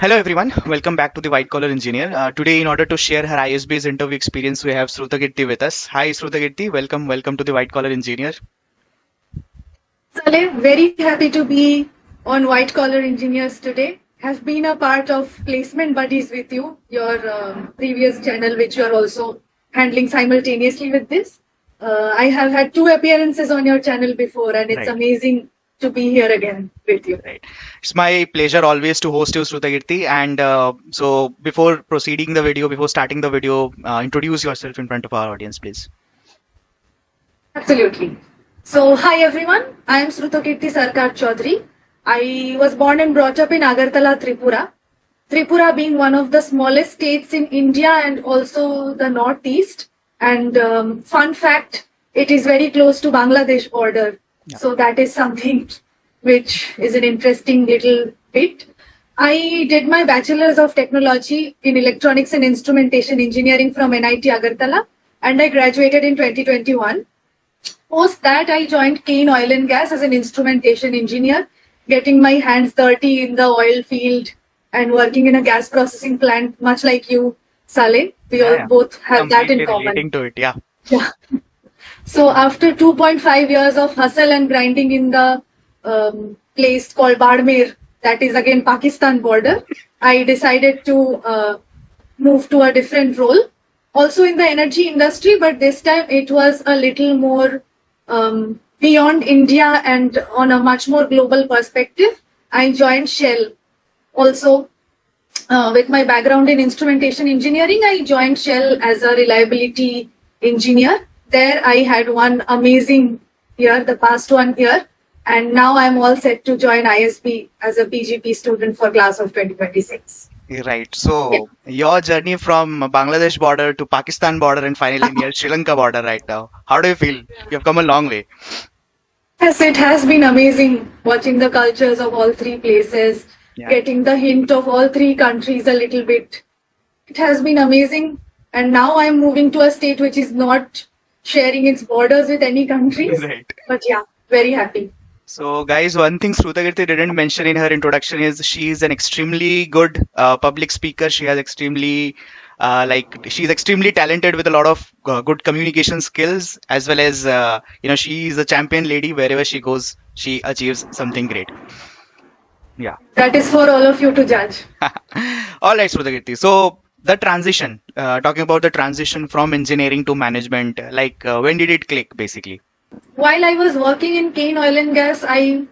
Hello everyone, welcome back to the White Collar Engineer. Today, in order to share her ISB's interview experience, we have Srutakirti with us. Hi Srutakirti, welcome to the White Collar Engineer. Saleh, very happy to be on White Collar Engineers today. Have been a part of Placement Buddies with you, your previous channel, which you are also handling simultaneously with this. I have had 2 appearances on your channel before, and it's Right. amazing to be here again with you. Right. It's my pleasure always to host you, Srutakirti. And so, before starting the video, introduce yourself in front of our audience, please. Absolutely. So, hi everyone. I am Srutakirti Sarkar Chaudhary. I was born and brought up in Agartala, Tripura. Tripura being one of the smallest states in India and also the northeast. And fun fact, it is very close to Bangladesh border. Yeah. So that is something which is an interesting little bit. I did my Bachelor's of Technology in Electronics and Instrumentation Engineering from NIT Agartala, and I graduated in 2021. Post that, I joined Kane Oil and Gas as an instrumentation engineer, getting my hands dirty in the oil field and working in a gas processing plant, much like you, Saleh. We all both have that in common. Relating to it, yeah. Yeah. So after 2.5 years of hustle and grinding in the place called Badmer, that is again Pakistan border, I decided to move to a different role. Also in the energy industry, but this time it was a little more beyond India and on a much more global perspective. I joined Shell. Also, with my background in instrumentation engineering, I joined Shell as a reliability engineer. There I had one amazing year, the past 1 year, and now I'm all set to join ISB as a PGP student for class of 2026. Right. So your journey from Bangladesh border to Pakistan border and finally near Sri Lanka border right now. How do you feel? You've come a long way. Yes, it has been amazing watching the cultures of all 3 places, getting the hint of all 3 countries a little bit. It has been amazing. And now I'm moving to a state which is not sharing its borders with any countries. Right. But yeah, very happy. So guys, one thing Srutakirti didn't mention in her introduction is she is an extremely good public speaker. She has extremely she's extremely talented with a lot of good communication skills, as well as she is a champion lady. Wherever she goes, she achieves something great. Yeah. That is for all of you to judge. All right, Srutakirti. So the transition, talking about the transition from engineering to management, when did it click basically? While I was working in Kane Oil and Gas, I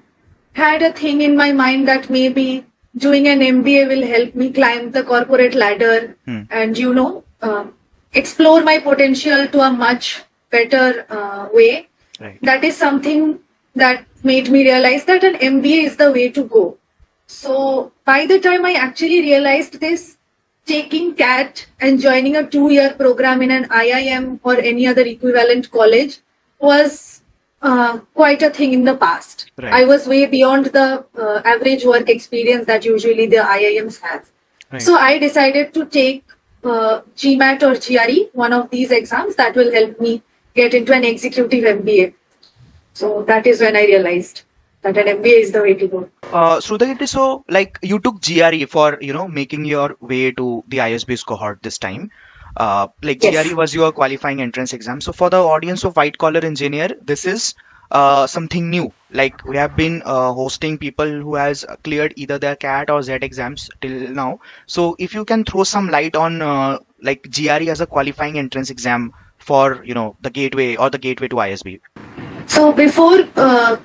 had a thing in my mind that maybe doing an MBA will help me climb the corporate ladder and, explore my potential to a much better way. Right. That is something that made me realize that an MBA is the way to go. So by the time I actually realized this, taking CAT and joining a 2-year program in an IIM or any other equivalent college was quite a thing in the past. Right. I was way beyond the average work experience that usually the IIMs have. Right. So I decided to take GMAT or GRE, one of these exams that will help me get into an executive MBA. So that is when I realized that an MBA is the way to go. Srutakirti, so you took GRE for making your way to the ISB's cohort this time. Yes. GRE was your qualifying entrance exam. So for the audience of White Collar Engineer, this is something new. We have been hosting people who has cleared either their CAT or Z exams till now. So if you can throw some light on GRE as a qualifying entrance exam for the gateway to ISB. So before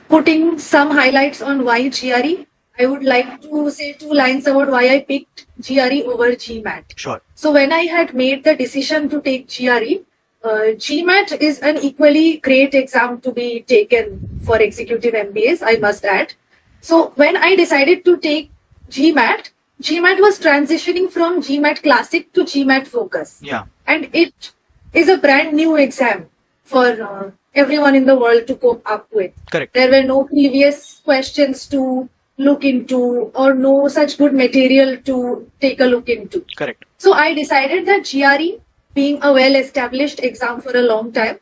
putting some highlights on why GRE, I would like to say 2 lines about why I picked GRE over GMAT. Sure. So when I had made the decision to take GRE, GMAT is an equally great exam to be taken for executive MBAs, I must add. So when I decided to take GMAT, GMAT was transitioning from GMAT Classic to GMAT Focus. Yeah. And it is a brand new exam for everyone in the world to cope up with. Correct. There were no previous questions to look into or no such good material to take a look into. Correct. So I decided that GRE, being a well-established exam for a long time,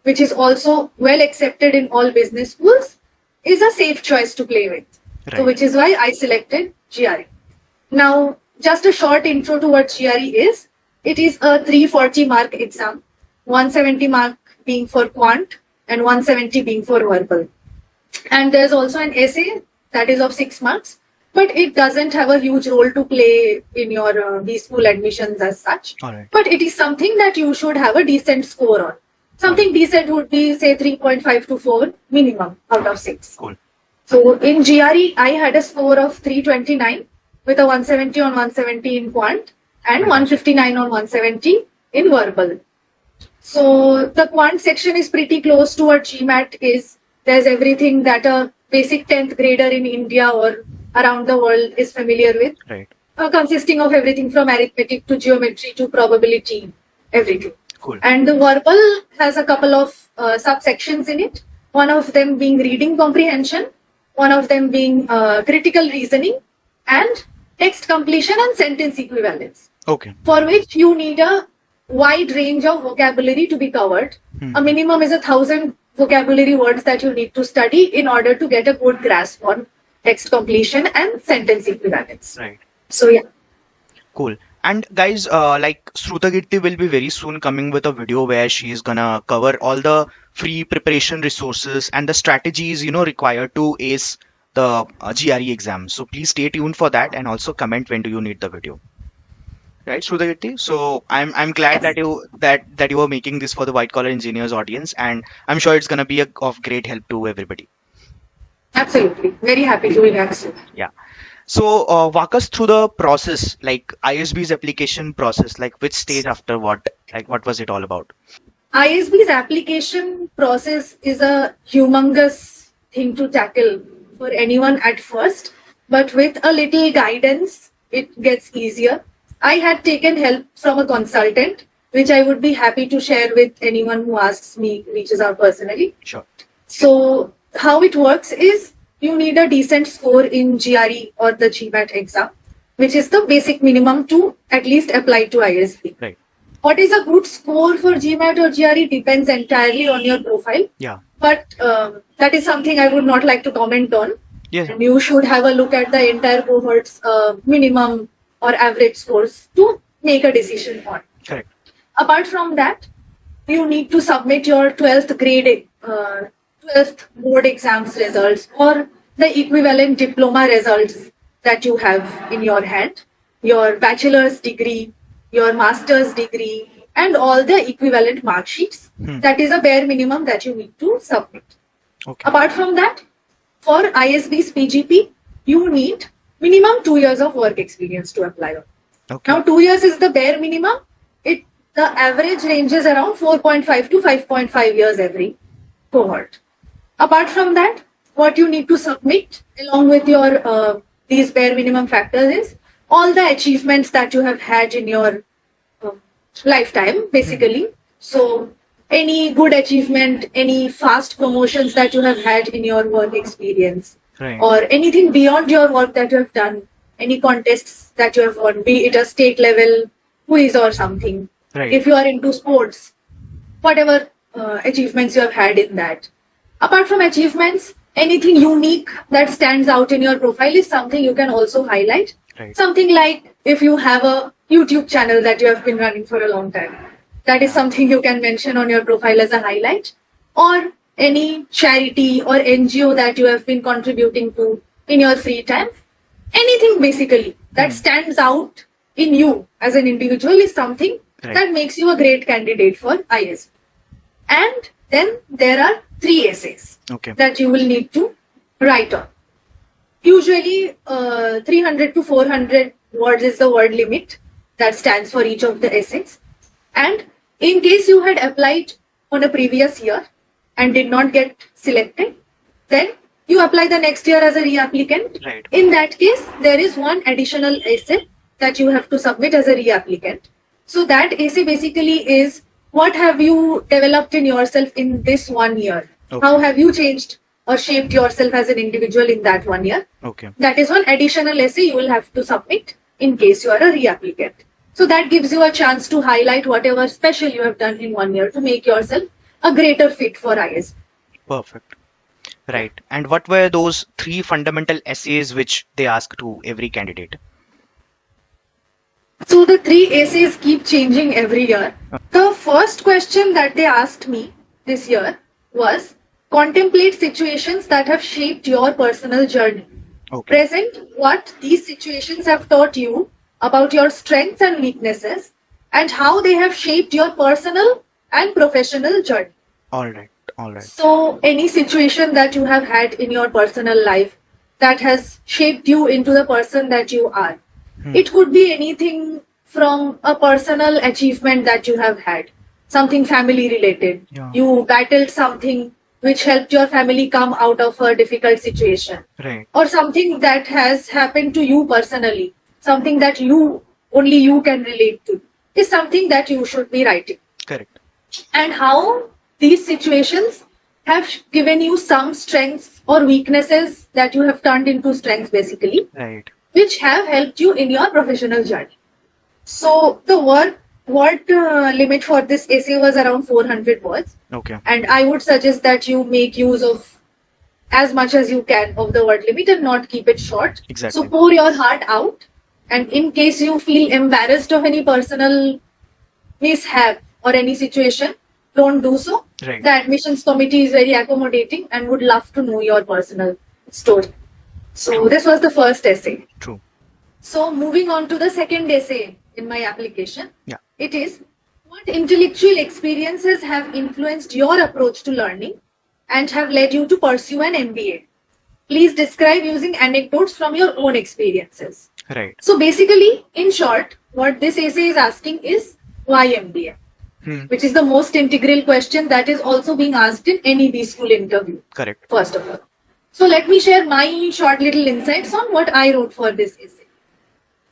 which is also well accepted in all business schools, is a safe choice to play with. Right. So which is why I selected GRE. Now, just a short intro to what GRE is. It is a 340 mark exam, 170 mark being for quant and 170 being for verbal. And there's also an essay that is of 6 marks, but it doesn't have a huge role to play in your B school admissions as such. All right. But it is something that you should have a decent score on. Something decent would be, say, 3.5 to 4 minimum out of 6. Cool. So in GRE, I had a score of 329 with a 170 on 170 in quant and 159 on 170 in verbal. So the quant section is pretty close to what GMAT is. There's everything that a basic 10th grader in India or around the world is familiar with. Right. Consisting of everything from arithmetic to geometry to probability, everything. Cool. And the verbal has a couple of subsections in it. One of them being reading comprehension, one of them being critical reasoning, and text completion and sentence equivalence. Okay. For which you need a wide range of vocabulary to be covered. A minimum is 1,000 vocabulary words that you need to study in order to get a good grasp on text completion and sentence equivalence. Right. So yeah. Cool. And guys, like Srutakirti will be very soon coming with a video where she is gonna cover all the free preparation resources and the strategies, required to ace the GRE exam. So please stay tuned for that and also comment when do you need the video. Right, Srutakirti? So I'm glad that you are making this for the white collar engineers audience, and I'm sure it's gonna be of great help to everybody. Absolutely. Very happy to be back soon. Yeah. So walk us through the process, like ISB's application process, like which stage after what, like what was it all about? ISB's application process is a humongous thing to tackle for anyone at first, but with a little guidance, it gets easier. I had taken help from a consultant, which I would be happy to share with anyone who asks me, reaches out personally. Sure. So how it works is you need a decent score in GRE or the GMAT exam, which is the basic minimum to at least apply to ISB. Right. What is a good score for GMAT or GRE depends entirely on your profile. Yeah. But that is something I would not like to comment on. Yes. And you should have a look at the entire cohort's minimum or average scores to make a decision on. Correct. Apart from that, you need to submit your 12th grade, 12th board exams results or the equivalent diploma results that you have in your hand, your bachelor's degree, your master's degree, and all the equivalent mark sheets. That is a bare minimum that you need to submit. Okay. Apart from that, for ISB's PGP, you need minimum 2 years of work experience to apply on. Okay. Now, 2 years is the bare minimum. The average ranges around 4.5 to 5.5 years every cohort. Apart from that, what you need to submit along with your these bare minimum factors is all the achievements that you have had in your lifetime, basically. So any good achievement, any fast promotions that you have had in your work experience, Right. or anything beyond your work that you have done, any contests that you have won, be it a state level quiz or something. Right. If you are into sports, whatever achievements you have had in that. Apart from achievements, anything unique that stands out in your profile is something you can also highlight. Right. Something like if you have a YouTube channel that you have been running for a long time, that is something you can mention on your profile as a highlight. Or any charity or NGO that you have been contributing to in your free time. Anything basically that stands out in you as an individual is something that makes you a great candidate for ISB. And then there are 3 essays that you will need to write on. Usually 300 to 400 words is the word limit that stands for each of the essays. And in case you had applied on a previous year and did not get selected, then you apply the next year as a re-applicant. Right. In that case, there is one additional essay that you have to submit as a re-applicant. So that essay basically is what have you developed in yourself in this 1 year? Okay. How have you changed or shaped yourself as an individual in that 1 year? Okay. That is one additional essay you will have to submit in case you are a re-applicant. So that gives you a chance to highlight whatever special you have done in 1 year to make yourself a greater fit for ISB. Perfect. Right. And what were those 3 fundamental essays which they ask to every candidate? So the three essays keep changing every year. The first question that they asked me this year was contemplate situations that have shaped your personal journey. Okay. Present what these situations have taught you about your strengths and weaknesses and how they have shaped your personal and professional journey. All right. All right. So, any situation that you have had in your personal life that has shaped you into the person that you are. It could be anything from a personal achievement that you have had, something family related. Yeah. You battled something which helped your family come out of a difficult situation. Right. Or something that has happened to you personally, something that only you can relate to, is something that you should be writing. Correct. And how these situations have given you some strengths or weaknesses that you have turned into strengths basically, Right. which have helped you in your professional journey. So the word limit for this essay was around 400 words. Okay. And I would suggest that you make use of as much as you can of the word limit and not keep it short. Exactly. So pour your heart out. And in case you feel embarrassed of any personal mishap or any situation, don't do so. Right. The admissions committee is very accommodating and would love to know your personal story. So this was the first essay. True. So moving on to the second essay in my application. Yeah. It is, what intellectual experiences have influenced your approach to learning and have led you to pursue an MBA? Please describe using anecdotes from your own experiences. Right. So basically, in short, what this essay is asking is, why MBA? Which is the most integral question that is also being asked in any B school interview. Correct. First of all. So let me share my short little insights on what I wrote for this essay.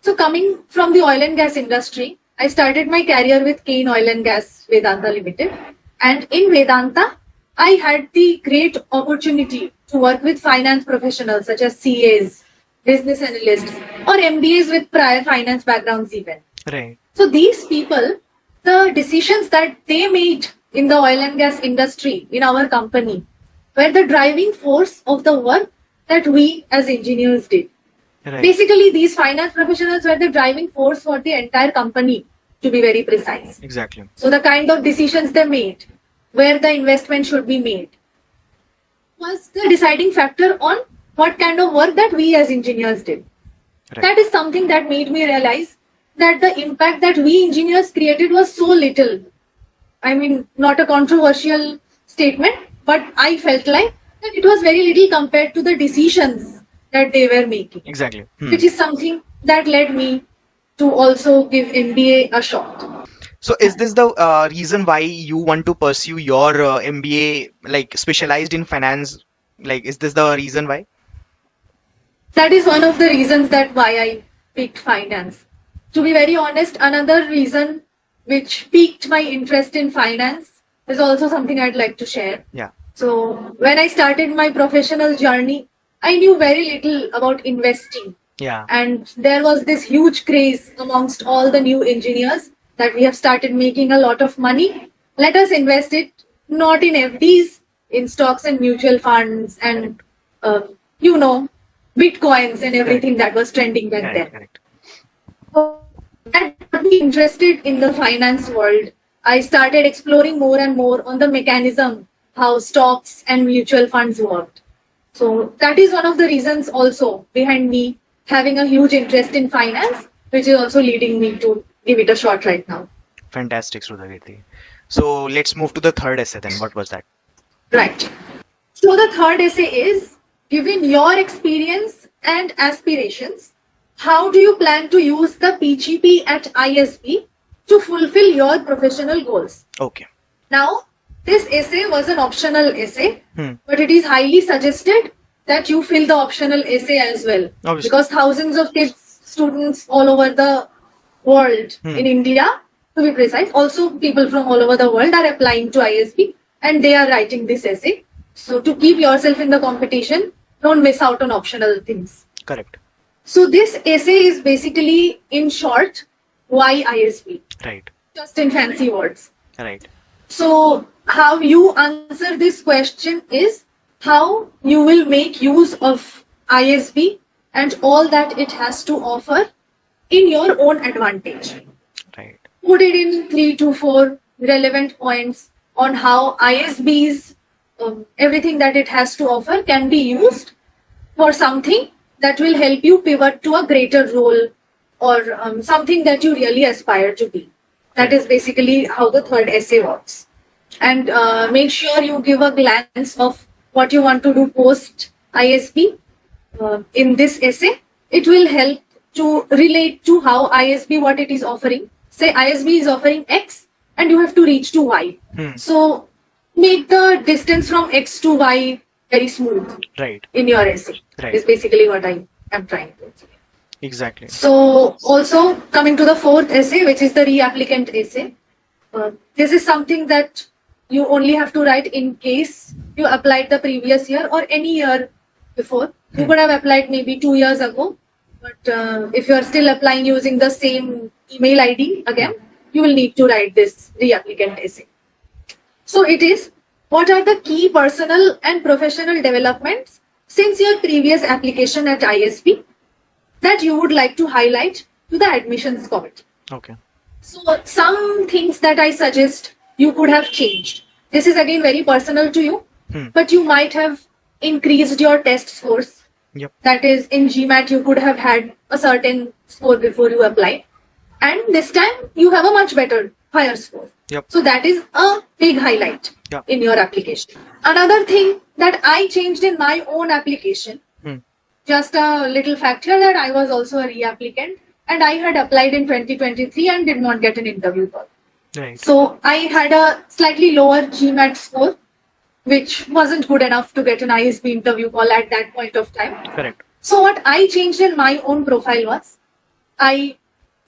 So coming from the oil and gas industry, I started my career with Kane Oil and Gas Vedanta Limited. And in Vedanta, I had the great opportunity to work with finance professionals such as CAs, business analysts, or MBAs with prior finance backgrounds even. Right. So these people, the decisions that they made in the oil and gas industry in our company were the driving force of the work that we as engineers did. Right. Basically, these finance professionals were the driving force for the entire company, to be very precise. Exactly. So the kind of decisions they made, where the investment should be made, was the deciding factor on what kind of work that we as engineers did. Right. That is something that made me realize that the impact that we engineers created was so little. I mean, not a controversial statement, but I felt like that it was very little compared to the decisions that they were making. Exactly. Which is something that led me to also give MBA a shot. So is this the reason why you want to pursue your MBA, like specialized in finance? Like, is this the reason why? That is one of the reasons that why I picked finance. To be very honest, another reason which piqued my interest in finance is also something I'd like to share. Yeah. So when I started my professional journey, I knew very little about investing. Yeah. And there was this huge craze amongst all the new engineers that we have started making a lot of money. Let us invest it not in FDs, in stocks and mutual funds and, Bitcoins and everything that was trending back then. Correct. I got me interested in the finance world. I started exploring more and more on the mechanism, how stocks and mutual funds worked. So that is one of the reasons also behind me having a huge interest in finance, which is also leading me to give it a shot right now. Fantastic, Srutakirti. So let's move to the third essay then. What was that? Right. So the third essay is, given your experience and aspirations, how do you plan to use the PGP at ISB to fulfill your professional goals? Okay. Now, this essay was an optional essay, Hmm. but it is highly suggested that you fill the optional essay as well. Obviously. Because thousands of kids, students all over the world, in India, to be precise, also people from all over the world are applying to ISB and they are writing this essay. So to keep yourself in the competition, don't miss out on optional things. Correct. So this essay is basically, in short, why ISB? Right. Just in fancy words. Right. So how you answer this question is how you will make use of ISB and all that it has to offer in your own advantage. Right. Put it in 3 to 4 relevant points on how ISB's everything that it has to offer can be used for something that will help you pivot to a greater role or something that you really aspire to be. That is basically how the third essay works. And make sure you give a glance of what you want to do post ISB in this essay. It will help to relate to how ISB, what it is offering. Say ISB is offering X and you have to reach to Y. So make the distance from X to Y very smooth. Right. In your essay. Right. Is basically what I am trying to say. Exactly. So also coming to the fourth essay, which is the Re-Applicant essay. This is something that you only have to write in case you applied the previous year or any year before. You could have applied maybe 2 years ago, but if you are still applying using the same email ID again, you will need to write this Re-Applicant essay. So it is, what are the key personal and professional developments since your previous application at ISB that you would like to highlight to the admissions committee? Okay. So some things that I suggest you could have changed. This is again very personal to you, but you might have increased your test scores. Yep. That is, in GMAT you could have had a certain score before you applied, and this time you have a much better, higher score. Yep. So that is a big highlight in your application. Another thing that I changed in my own application, just a little fact here, that I was also a re-applicant and I had applied in 2023 and did not get an interview call. Right. So I had a slightly lower GMAT score, which wasn't good enough to get an ISB interview call at that point of time. Correct. So what I changed in my own profile was, I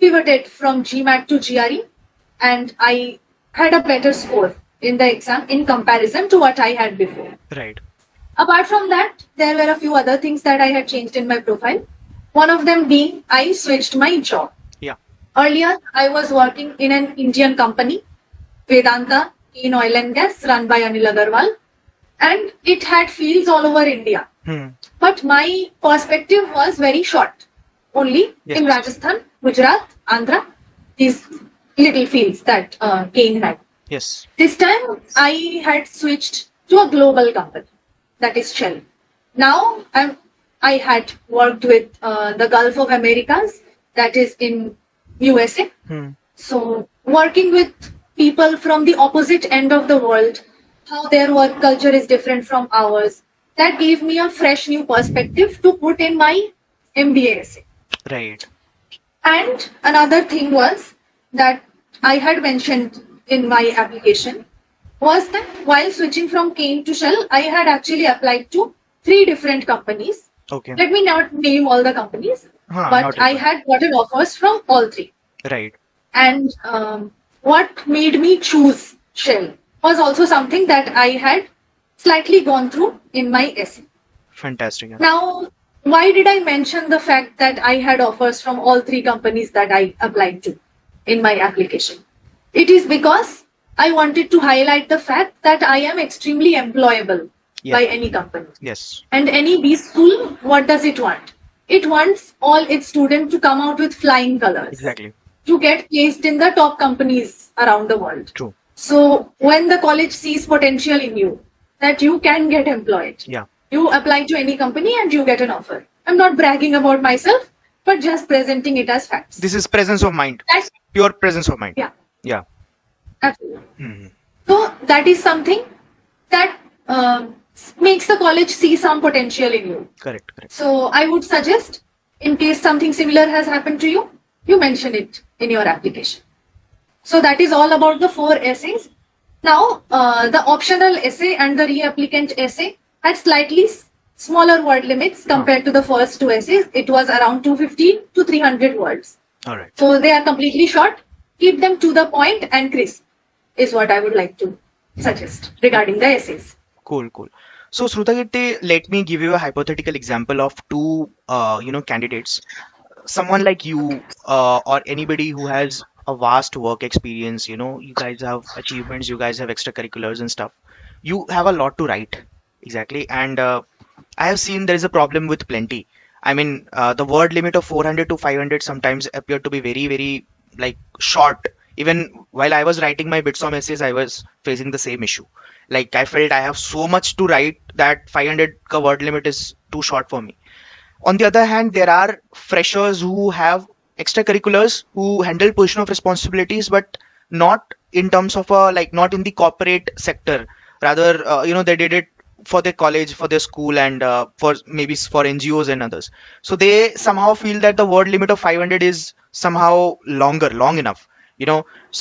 pivoted from GMAT to GRE and I had a better score in the exam in comparison to what I had before. Right. Apart from that, there were a few other things that I had changed in my profile. One of them being, I switched my job. Yeah. Earlier, I was working in an Indian company, Vedanta, in oil and gas, run by Anil Agarwal, and it had fields all over India. But my perspective was very short, only in Rajasthan, Gujarat, Andhra, these little fields that Kane had. Yes. This time, I had switched to a global company, that is Shell. Now, I had worked with the Gulf of Americas, that is in USA. So, working with people from the opposite end of the world, how their work culture is different from ours, that gave me a fresh new perspective to put in my MBA essay. Right. And another thing was that I had mentioned in my application was that while switching from Kane to Shell, I had actually applied to 3 different companies. Okay. Let me not name all the companies, but I had gotten offers from all 3. Right. And what made me choose Shell was also something that I had slightly gone through in my essay. Fantastic. Yeah. Now, why did I mention the fact that I had offers from all 3 companies that I applied to in my application? It is because I wanted to highlight the fact that I am extremely employable by any company. Yes. And any B school, what does it want? It wants all its students to come out with flying colors. Exactly. To get placed in the top companies around the world. True. So when the college sees potential in you, that you can get employed. Yeah. You apply to any company and you get an offer. I'm not bragging about myself, but just presenting it as facts. This is presence of mind. That's Pure presence of mind. Yeah. Yeah. Absolutely. So that is something that makes the college see some potential in you. Correct. Correct. So I would suggest, in case something similar has happened to you, you mention it in your application. So that is all about the 4 essays. Now, the optional essay and the re-applicant essay had slightly smaller word limits compared to the first 2 essays. It was around 250 to 300 words. All right. So they are completely short. Keep them to the point and crisp is what I would like to suggest regarding the essays. Cool. So Srutakirti, let me give you a hypothetical example of 2, candidates. Someone like you or anybody who has a vast work experience, you guys have achievements, you guys have extracurriculars and stuff. You have a lot to write. Exactly. And I have seen there is a problem with plenty. I mean, the word limit of 400 to 500 sometimes appeared to be very, very like short. Even while I was writing my Bitsom essays, I was facing the same issue. Like I felt I have so much to write that 500 ka word limit is too short for me. On the other hand, there are freshers who have extracurriculars who handle position of responsibilities, but not in terms of a like not in the corporate sector. Rather, they did it for their college, for their school, and for maybe for NGOs and others. So they somehow feel that the word limit of 500 is somehow long enough.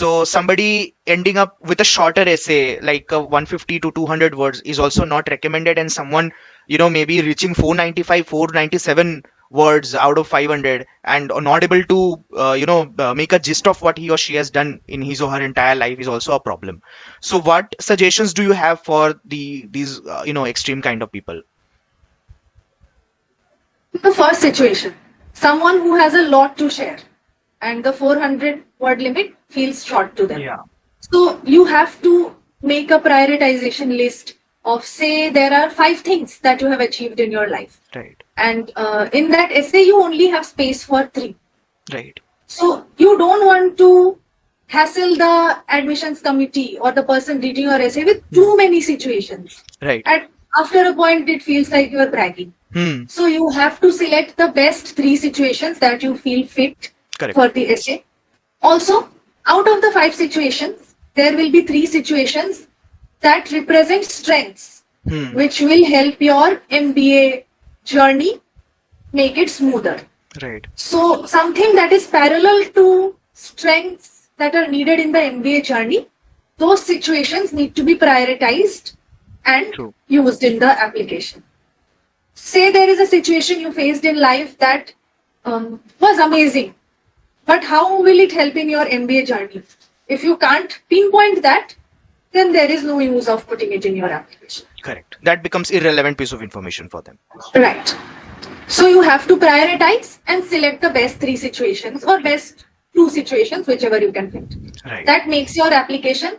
So somebody ending up with a shorter essay like 150 to 200 words is also not recommended, and someone maybe reaching 495 497 words out of 500 and not able to make a gist of what he or she has done in his or her entire life is also a problem. So what suggestions do you have for these extreme kind of people? The first situation, someone who has a lot to share and the 400 word limit feels short to them. Yeah. So you have to make a prioritization list of, say, there are 5 things that you have achieved in your life. Right. And in that essay, you only have space for 3. Right. So you don't want to hassle the admissions committee or the person reading your essay with too many situations. Right. And after a point, it feels like you are bragging. So you have to select the best 3 situations that you feel fit Correct. for the essay. Also, out of the 5 situations, there will be 3 situations that represent strengths, which will help your MBA journey make it smoother. Right. So something that is parallel to strengths that are needed in the MBA journey, those situations need to be prioritized and True. used in the application. Say there is a situation you faced in life that was amazing, but how will it help in your MBA journey? If you can't pinpoint that, then there is no use of putting it in your application. Correct. That becomes irrelevant piece of information for them. Right. So you have to prioritize and select the best 3 situations or best 2 situations, whichever you can fit. Right. That makes your application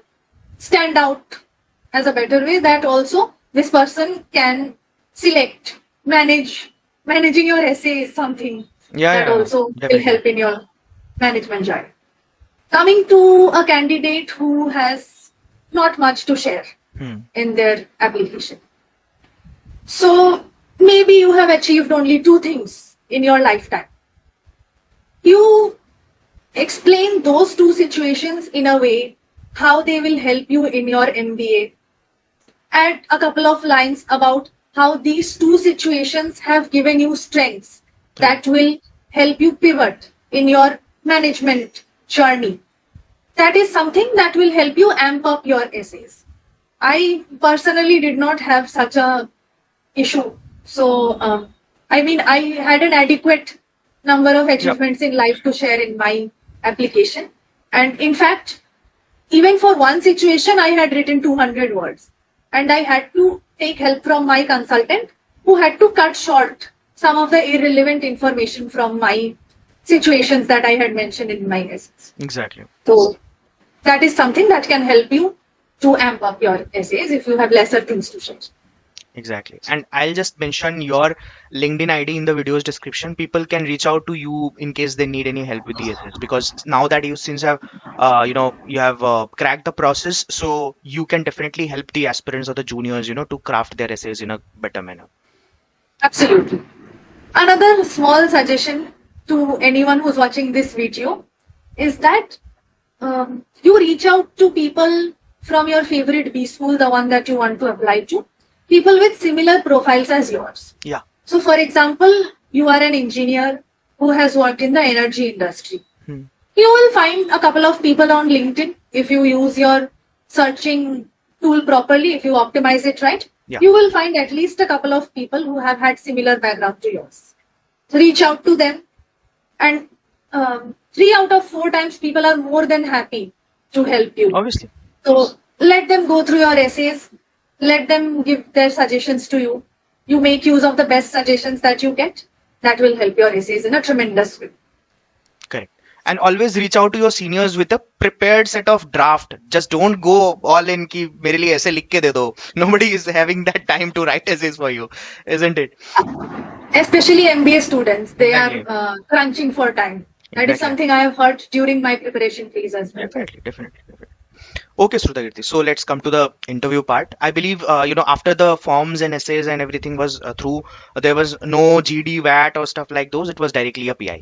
stand out as a better way, that also this person can select. Managing your essay is something that also definitely will help in your management journey. Coming to a candidate who has not much to share in their application. So maybe you have achieved only 2 things in your lifetime. You explain those 2 situations in a way how they will help you in your MBA. Add a couple of lines about how these 2 situations have given you strengths that will help you pivot in your management journey. That is something that will help you amp up your essays. I personally did not have such a issue. So, I had an adequate number of achievements in life to share in my application. And in fact, even for one situation, I had written 200 words. And I had to take help from my consultant, who had to cut short some of the irrelevant information from my situations that I had mentioned in my essays. Exactly. So that is something that can help you to amp up your essays if you have lesser things to share. Exactly. And I'll just mention your LinkedIn ID in the video's description. People can reach out to you in case they need any help with the essays, because now that you have cracked the process, so you can definitely help the aspirants or the juniors, to craft their essays in a better manner. Absolutely. Another small suggestion to anyone who's watching this video is that you reach out to people from your favorite B school, the one that you want to apply to, people with similar profiles as yours. Yeah. So, for example, you are an engineer who has worked in the energy industry. You will find a couple of people on LinkedIn if you use your searching tool properly, if you optimize it right. Yeah. You will find at least a couple of people who have had similar background to yours. So reach out to them, and 3 out of 4 times people are more than happy to help you. Obviously. So let them go through your essays. Let them give their suggestions to you. You make use of the best suggestions that you get. That will help your essays in a tremendous way. Correct. And always reach out to your seniors with a prepared set of draft. Just don't go all in ki mere liye aise likh ke de do. Nobody is having that time to write essays for you, isn't it? Especially MBA students, they are Exactly. crunching for time. That is Exactly. something I have heard during my preparation phase as well. Definitely, definitely, definitely. Okay, Srutakirti. So let's come to the interview part. I believe, after the forms and essays and everything was through, there was no GD, VAT or stuff like those. It was directly a PI.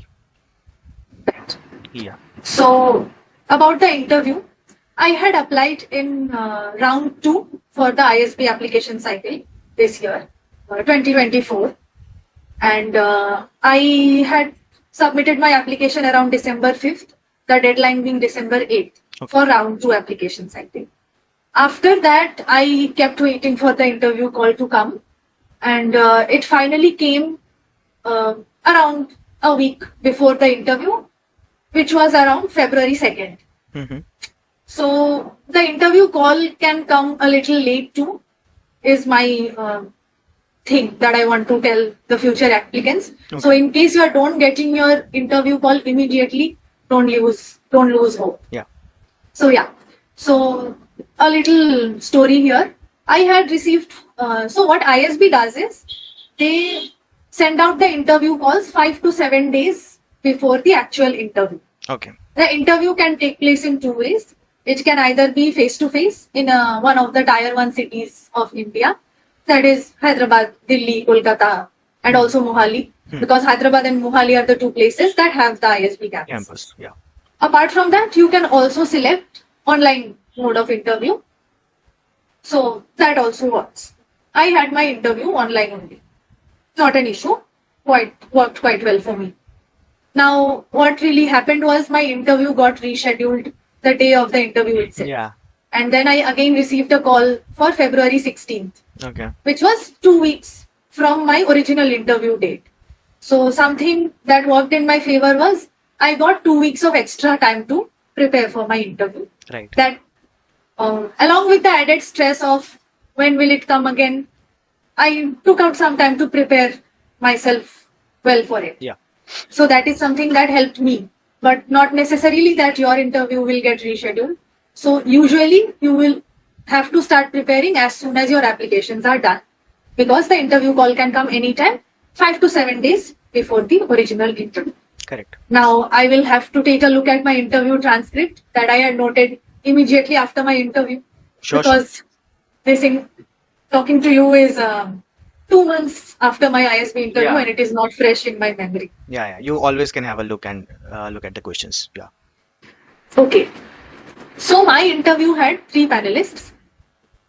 Yeah. So, about the interview, I had applied in round 2 for the ISB application cycle this year, 2024. And I had submitted my application around December 5th, the deadline being December 8th for round 2 application cycle. After that, I kept waiting for the interview call to come, and it finally came around a week before the interview, which was around February 2nd. Mm-hmm. So the interview call can come a little late too, is my thing that I want to tell the future applicants. Okay. So in case you are don't getting your interview call immediately, don't lose hope. Yeah. So yeah, so a little story here. I had received. So what ISB does is they send out the interview calls 5 to 7 days before the actual interview. Okay. The interview can take place in 2 ways. It can either be face to face in one of the tier 1 cities of India, that is Hyderabad, Delhi, Kolkata, and also Mohali, because Hyderabad and Mohali are the 2 places that have the ISB campus. Yeah. Apart from that, you can also select online mode of interview. So that also works. I had my interview online only. Not an issue. Worked quite well for me. Now, what really happened was my interview got rescheduled the day of the interview itself. Yeah. And then I again received a call for February 16th, Okay. which was 2 weeks from my original interview date. So something that worked in my favor was I got 2 weeks of extra time to prepare for my interview. Right. That, along with the added stress of when will it come again, I took out some time to prepare myself well for it. Yeah. So that is something that helped me, but not necessarily that your interview will get rescheduled. So usually you will have to start preparing as soon as your applications are done, because the interview call can come anytime, 5 to 7 days before the original interview. Correct. Now I will have to take a look at my interview transcript that I had noted immediately after my interview. Sure. Because this thing, talking to you is 2 months after my ISB interview, Yeah. and it is not fresh in my memory. Yeah. You always can have a look and look at the questions. Yeah. Okay. So my interview had 3 panelists,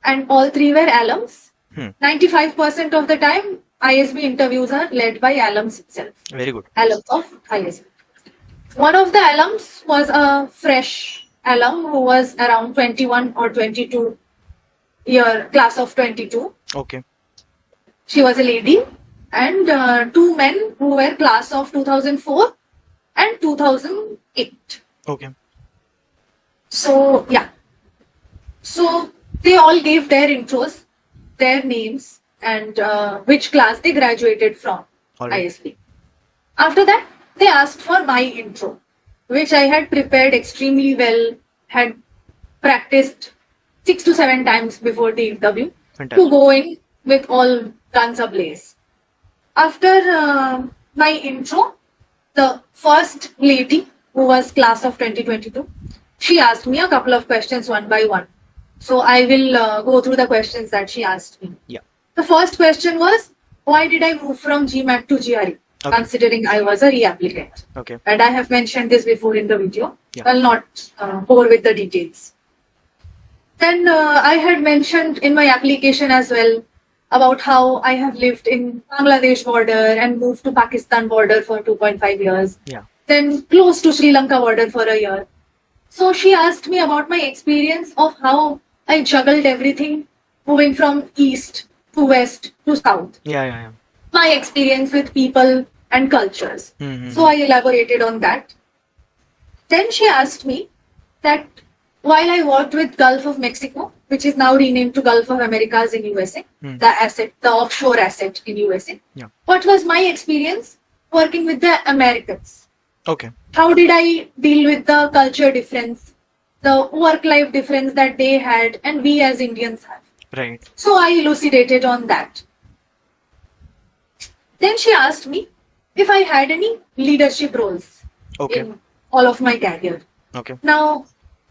and all 3 were alums. 95% of the time, ISB interviews are led by alums itself. Very good. Alums of ISB. One of the alums was a fresh alum who was around 21 or 22 year, class of 22. Okay. She was a lady, and 2 men who were class of 2004 and 2008. Okay. So yeah, so they all gave their intros, their names, and which class they graduated from. All right. ISB. After that, they asked for my intro, which I had prepared extremely well, had practiced 6 to 7 times before the interview Fantastic. to go in with all guns ablaze. After my intro, the first lady, who was class of 2022, she asked me a couple of questions one by one. So I will go through the questions that she asked me. Yeah. The first question was, why did I move from GMAT to GRE? Okay. Considering I was a re-applicant. Okay. And I have mentioned this before in the video. Yeah. I'll not bore with the details. Then I had mentioned in my application as well about how I have lived in Bangladesh border and moved to Pakistan border for 2.5 years. Yeah. Then close to Sri Lanka border for a year. So she asked me about my experience of how I juggled everything, moving from east to west to south. Yeah. My experience with people and cultures. Mm-hmm. So I elaborated on that. Then she asked me that while I worked with Gulf of Mexico, which is now renamed to Gulf of Americas in USA, the offshore asset in USA, Yeah. what was my experience working with the Americans? Okay. How did I deal with the culture difference, the work-life difference that they had and we as Indians have? Right. So I elucidated on that. Then she asked me if I had any leadership roles Okay. in all of my career. Okay. Now,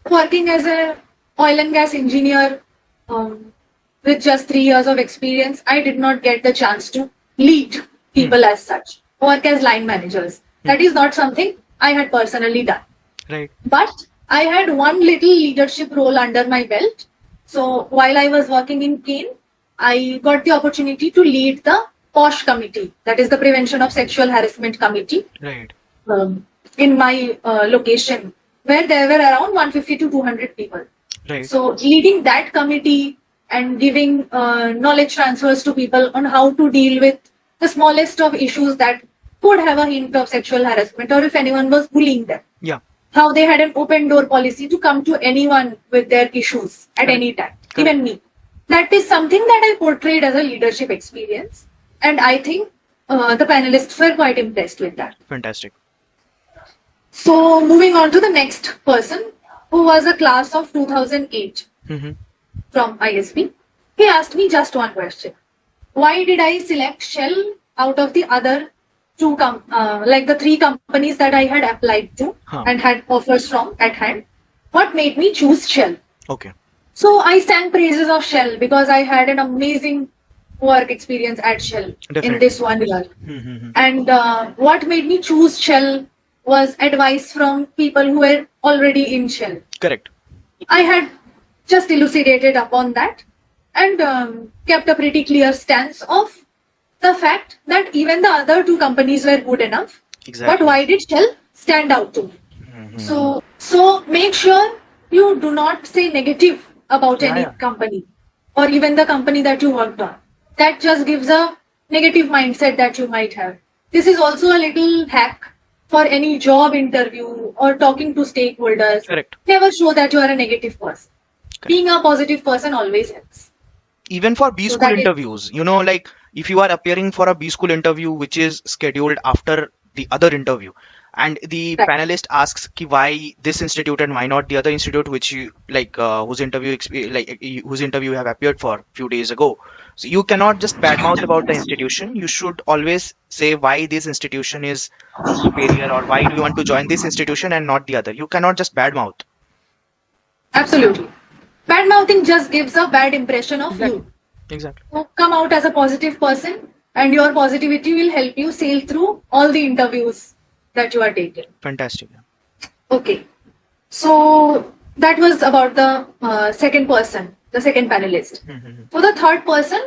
working as a oil and gas engineer with just 3 years of experience, I did not get the chance to lead people as such, work as line managers. That is not something I had personally done. Right. But I had one little leadership role under my belt. So while I was working in Kane, I got the opportunity to lead the POSH committee, that is the Prevention of Sexual Harassment Committee, Right. in my location, where there were around 150 to 200 people. Right. So leading that committee and giving knowledge transfers to people on how to deal with the smallest of issues that could have a hint of sexual harassment, or if anyone was bullying them. Yeah. How they had an open door policy to come to anyone with their issues at Correct. any time, even me. That is something that I portrayed as a leadership experience. And I think the panelists were quite impressed with that. Fantastic. So moving on to the next person, who was a class of 2008 Mm-hmm. from ISB. He asked me just one question. Why did I select Shell out of the other two, like the three companies that I had applied to and had offers from at hand? What made me choose Shell? Okay. So I sang praises of Shell because I had an amazing work experience at Shell in this 1 year. Mm-hmm. And what made me choose Shell was advice from people who were already in Shell. Correct. I had just elucidated upon that and kept a pretty clear stance of the fact that even the other two companies were good enough. Exactly. But why did Shell stand out to me? Mm-hmm. So make sure you do not say negative about any company or even the company that you worked on. That just gives a negative mindset that you might have. This is also a little hack for any job interview or talking to stakeholders. Correct. Never show that you are a negative person. Correct. Being a positive person always helps. Even for B school interviews, like if you are appearing for a B school interview which is scheduled after the other interview, and the panelist asks ki why this institute and why not the other institute which you whose interview you have appeared for few days ago. So you cannot just badmouth about the institution. You should always say why this institution is superior or why do you want to join this institution and not the other. You cannot just badmouth. Absolutely. Bad mouthing just gives a bad impression of you. Exactly. So come out as a positive person, and your positivity will help you sail through all the interviews that you are taking. Fantastic. Okay. So that was about the second person, the second panelist. Mm-hmm. So the third person,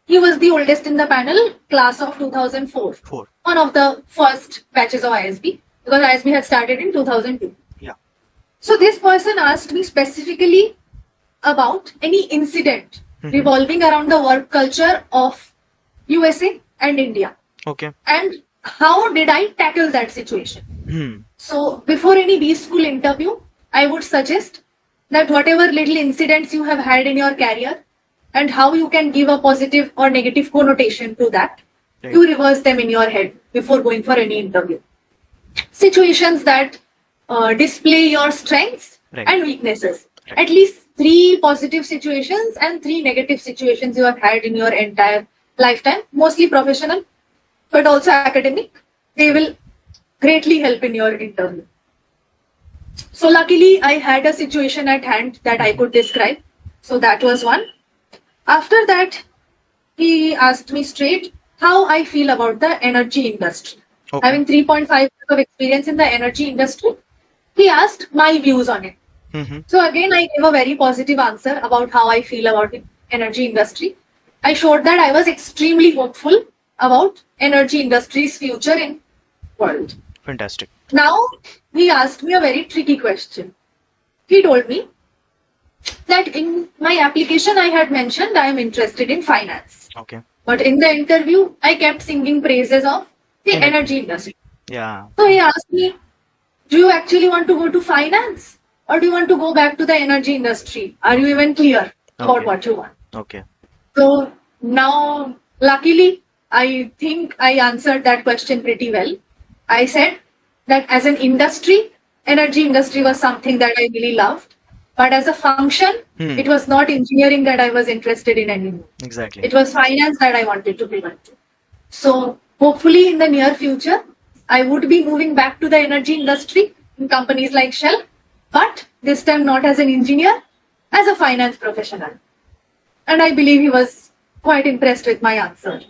he was the oldest in the panel, class of 2004. One of the first batches of ISB, because ISB had started in 2002. Yeah. So this person asked me specifically about any incident revolving around the work culture of USA and India. Okay. And how did I tackle that situation? So before any B school interview, I would suggest that whatever little incidents you have had in your career and how you can give a positive or negative connotation to that, you reverse them in your head before going for any interview. Situations that display your strengths and weaknesses. At least 3 positive situations and 3 negative situations you have had in your entire lifetime, mostly professional, but also academic. They will greatly help in your interview. So luckily, I had a situation at hand that I could describe. So that was one. After that, he asked me straight how I feel about the energy industry. Okay. Having 3.5 years of experience in the energy industry, he asked my views on it. So again, I gave a very positive answer about how I feel about the energy industry. I showed that I was extremely hopeful about energy industry's future in world. Fantastic. Now, he asked me a very tricky question. He told me that in my application, I had mentioned I am interested in finance. Okay. But in the interview, I kept singing praises of the energy industry. Yeah. So he asked me, do you actually want to go to finance? Or do you want to go back to the energy industry? Are you even clear about what you want? Okay. So now, luckily, I think I answered that question pretty well. I said that as an industry, energy industry was something that I really loved. But as a function, it was not engineering that I was interested in anymore. Exactly. It was finance that I wanted to pivot to. So hopefully in the near future, I would be moving back to the energy industry in companies like Shell, but this time not as an engineer, as a finance professional. And I believe he was quite impressed with my answer.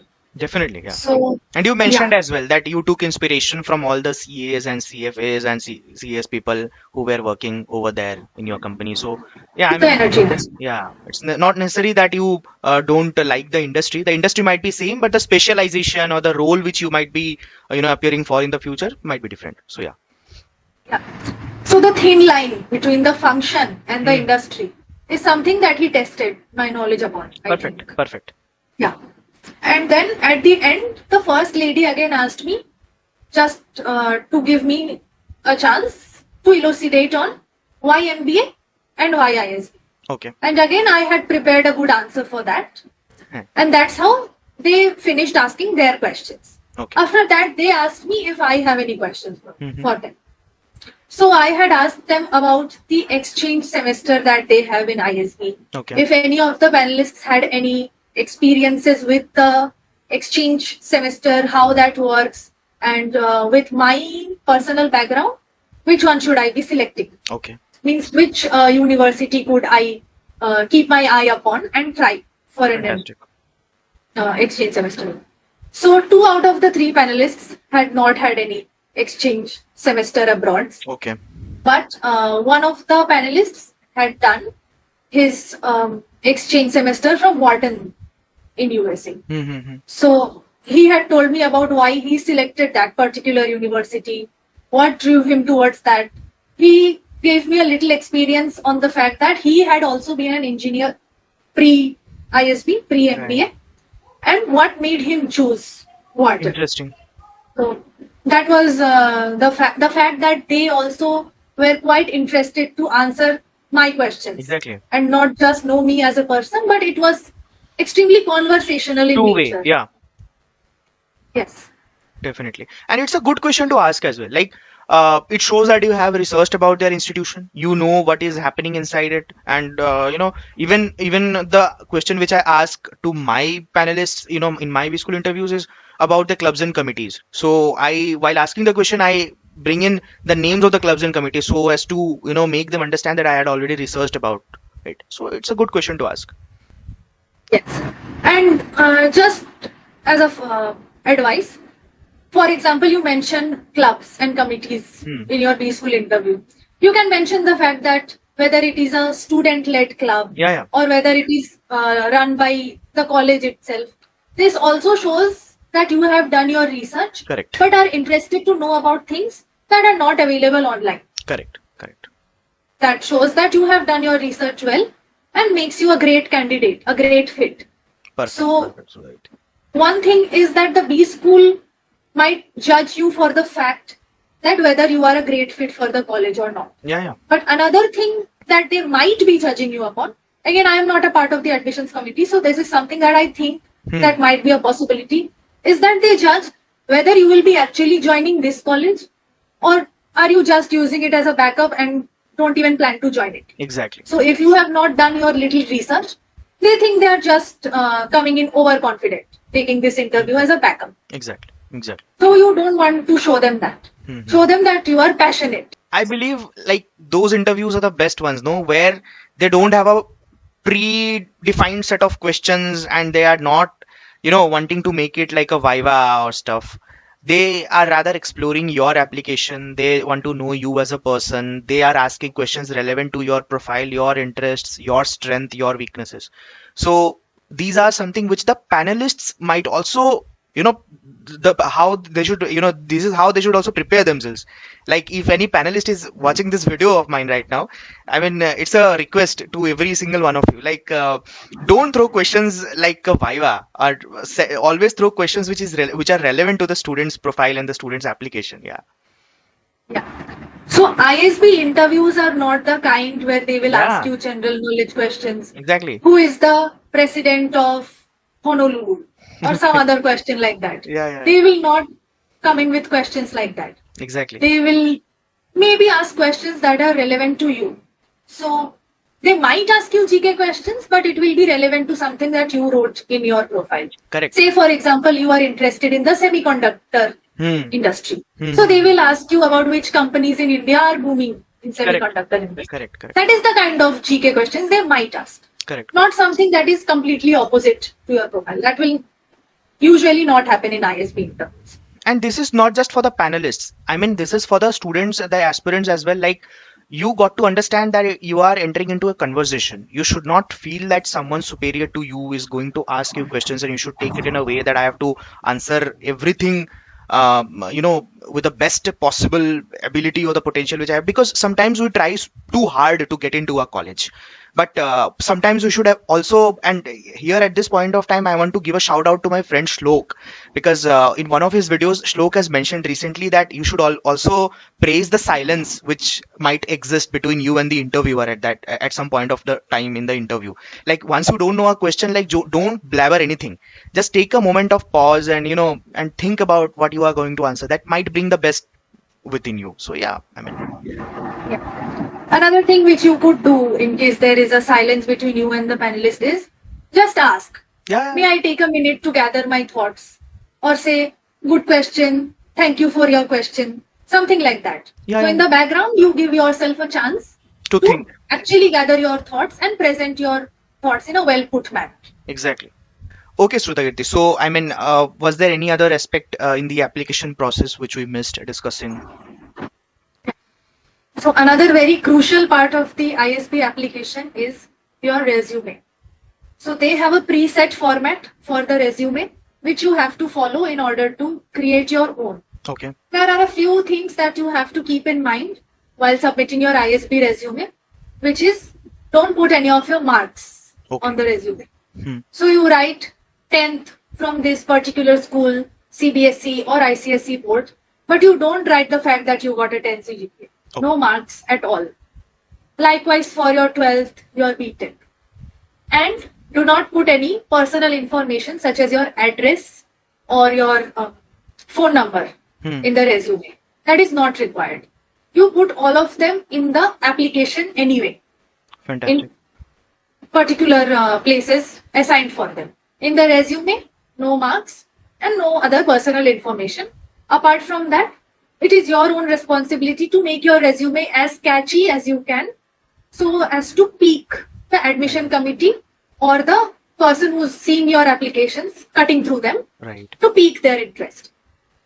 Definitely, yeah. So, And you mentioned yeah, as well that you took inspiration from all the CAs and CFAs and CS people who were working over there in your company. So, yeah, I the mean, energy industry. yeah, it's not necessary that you don't like the industry. The industry might be same, but the specialization or the role which you might be, appearing for in the future might be different. So, yeah. Yeah. So the thin line between the function and the Hmm. industry is something that he tested my knowledge upon, I Perfect, think. perfect. Yeah. And then at the end, the first lady again asked me just to give me a chance to elucidate on why MBA and why ISB. Okay. And again, I had prepared a good answer for that. Hmm. And that's how they finished asking their questions. Okay. After that, they asked me if I have any questions Mhm. for them. So I had asked them about the exchange semester that they have in ISB. Okay. If any of the panelists had any experiences with the exchange semester, how that works, and with my personal background, which one should I be selecting? Okay. Means which university could I keep my eye upon and try for an Fantastic. exchange semester. So 2 out of the 3 panelists had not had any exchange semester abroad. Okay. But one of the panelists had done his exchange semester from Wharton in USA. Mm-hmm. So he had told me about why he selected that particular university, what drew him towards that. He gave me a little experience on the fact that he had also been an engineer pre ISB, pre MBA, Right. and what made him choose Wharton. Interesting. So that was the fact that they also were quite interested to answer my questions Exactly. and not just know me as a person, but it was extremely conversational in Two-way. nature. Yeah. Yes. Definitely. And it's a good question to ask as well. Like, it shows that you have researched about their institution. You know what is happening inside it. And, even the question which I ask to my panelists, in my B school interviews is about the clubs and committees. So while asking the question, I bring in the names of the clubs and committees so as to, make them understand that I had already researched about it. So it's a good question to ask. Yes. And just as a advice, for example, you mentioned clubs and committees in your B school interview. You can mention the fact that whether it is a student-led club Yeah. or whether it is run by the college itself. This also shows that you have done your research, Correct. but are interested to know about things that are not available online. Correct. Correct. That shows that you have done your research well and makes you a great candidate, a great fit. Perfect. So, Perfect. So, right. one thing is that the B school might judge you for the fact that whether you are a great fit for the college or not. Yeah. But another thing that they might be judging you upon, again, I am not a part of the admissions committee, so this is something that I think that might be a possibility, is that they judge whether you will be actually joining this college or are you just using it as a backup and don't even plan to join it. Exactly. So if you have not done your little research, they think they are just coming in overconfident, taking this interview as a backup. Exactly. So you don't want to show them that. Show them that you are passionate. I believe like those interviews are the best ones, no, where they don't have a predefined set of questions and they are not, wanting to make it like a viva or stuff. They are rather exploring your application. They want to know you as a person. They are asking questions relevant to your profile, your interests, your strength, your weaknesses. So these are something which the panelists might also, how they should, this is how they should also prepare themselves. Like if any panelist is watching this video of mine right now, I mean, it's a request to every single one of you. Like, don't throw questions like a viva, or always throw questions which are relevant to the student's profile and the student's application. Yeah. So ISB interviews are not the kind where they will ask Yeah. you general knowledge questions. Exactly. Who is the president of Honolulu? Or some other question like that. Yeah. They will not come in with questions like that. Exactly. They will maybe ask questions that are relevant to you. So they might ask you GK questions, but it will be relevant to something that you wrote in your profile. Correct. Say, for example, you are interested in the semiconductor industry. So Hmm. they will ask you about which companies in India are booming in Correct. semiconductor industry. Correct. That is the kind of GK questions they might ask. Correct. Not something that is completely opposite to your profile. That will usually not happen in ISB interviews. And this is not just for the panelists. I mean, this is for the students, the aspirants as well. Like, you got to understand that you are entering into a conversation. You should not feel that someone superior to you is going to ask you questions, and you should take it in a way that I have to answer everything, with the best possible ability or the potential which I have. Because sometimes we try too hard to get into a college. But sometimes we should have also, and here at this point of time, I want to give a shout out to my friend Shlok, because in one of his videos, Shlok has mentioned recently that you should also praise the silence which might exist between you and the interviewer at some point of the time in the interview. Like, once you don't know a question, like, don't blabber anything. Just take a moment of pause and and think about what you are going to answer. That might bring the best within you. So yeah, I mean, Yeah. Another thing which you could do in case there is a silence between you and the panelist is just ask. yeah, May I take a minute to gather my thoughts? Or say, good question, thank you for your question. Something like that. yeah, So in the background, you give yourself a chance to to think. actually gather your thoughts and present your thoughts in a well put manner. Exactly. Okay, Srutakirti. So, I mean, was there any other aspect in the application process which we missed discussing? So another very crucial part of the ISB application is your resume. So they have a preset format for the resume, which you have to follow in order to create your own. Okay. There are a few things that you have to keep in mind while submitting your ISB resume, which is don't put any of your marks on the resume. So you write 10th from this particular school, CBSE or ICSE board, but you don't write the fact that you got a 10 CGPA. Okay. No marks at all. Likewise for your 12th, your BTech. And do not put any personal information such as your address or your phone number in the resume. That is not required. You put all of them in the application anyway. Fantastic. In particular places assigned for them. In the resume, no marks and no other personal information. Apart from that, it is your own responsibility to make your resume as catchy as you can so as to pique the admission committee or the person who's seeing your applications, cutting through them, Right. to pique their interest.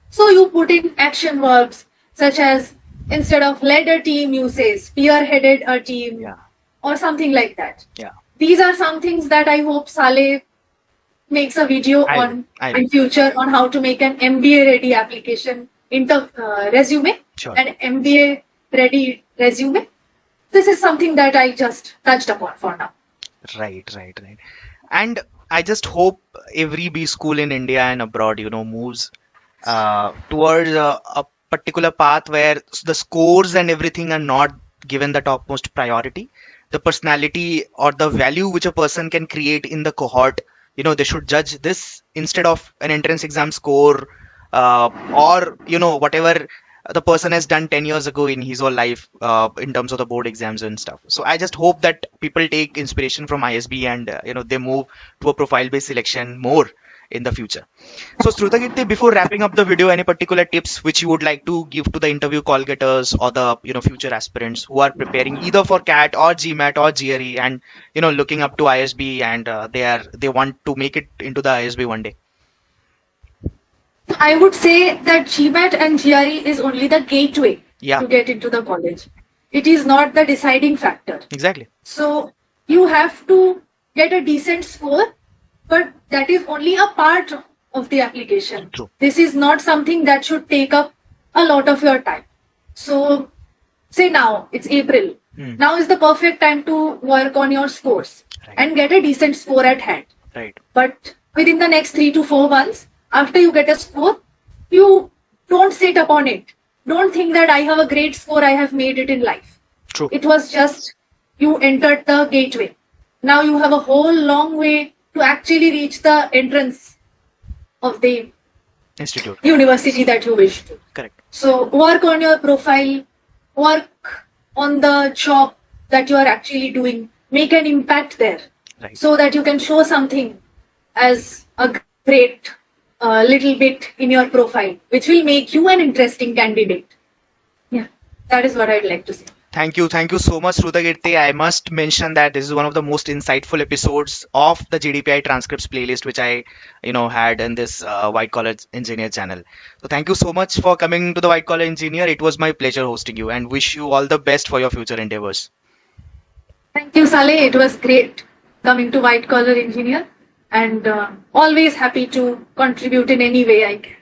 So you put in action verbs such as instead of led a team, you say spearheaded a team, Yeah. or something like that. Yeah. These are some things that I hope Saleh makes a video I on will. in future on how to make an MBA ready application resume, Sure. an MBA ready resume. This is something that I just touched upon for now. Right. And I just hope every B school in India and abroad, moves towards a particular path where the scores and everything are not given the topmost priority. The personality or the value which a person can create in the cohort, they should judge this instead of an entrance exam score, or whatever the person has done 10 years ago in his whole life, in terms of the board exams and stuff. So I just hope that people take inspiration from ISB and they move to a profile based selection more in the future. So Srutakirti, before wrapping up the video, any particular tips which you would like to give to the interview call getters or the future aspirants who are preparing either for CAT or GMAT or GRE and looking up to ISB, and they want to make it into the ISB one day? I would say that GMAT and GRE is only the gateway Yeah. to get into the college. It is not the deciding factor. Exactly. So you have to get a decent score, but that is only a part of the application. True. This is not something that should take up a lot of your time. So say now it's April. Now is the perfect time to work on your scores and get a decent score at hand. Right. But within the next 3 to 4 months, after you get a score, you don't sit upon it. Don't think that I have a great score, I have made it in life. True. It was just you entered the gateway. Now you have a whole long way to actually reach the entrance of the Institute. university that you wish to. Correct. So work on your profile, work on the job that you are actually doing, make an impact there, Right. so that you can show something as a great little bit in your profile, which will make you an interesting candidate. Yeah, that is what I'd like to say. Thank you so much, Srutakirti. I must mention that this is one of the most insightful episodes of the GDPI transcripts playlist, which I, had in this White Collar Engineer channel. So thank you so much for coming to the White Collar Engineer. It was my pleasure hosting you, and wish you all the best for your future endeavors. Thank you, Saleh. It was great coming to White Collar Engineer, and always happy to contribute in any way I can.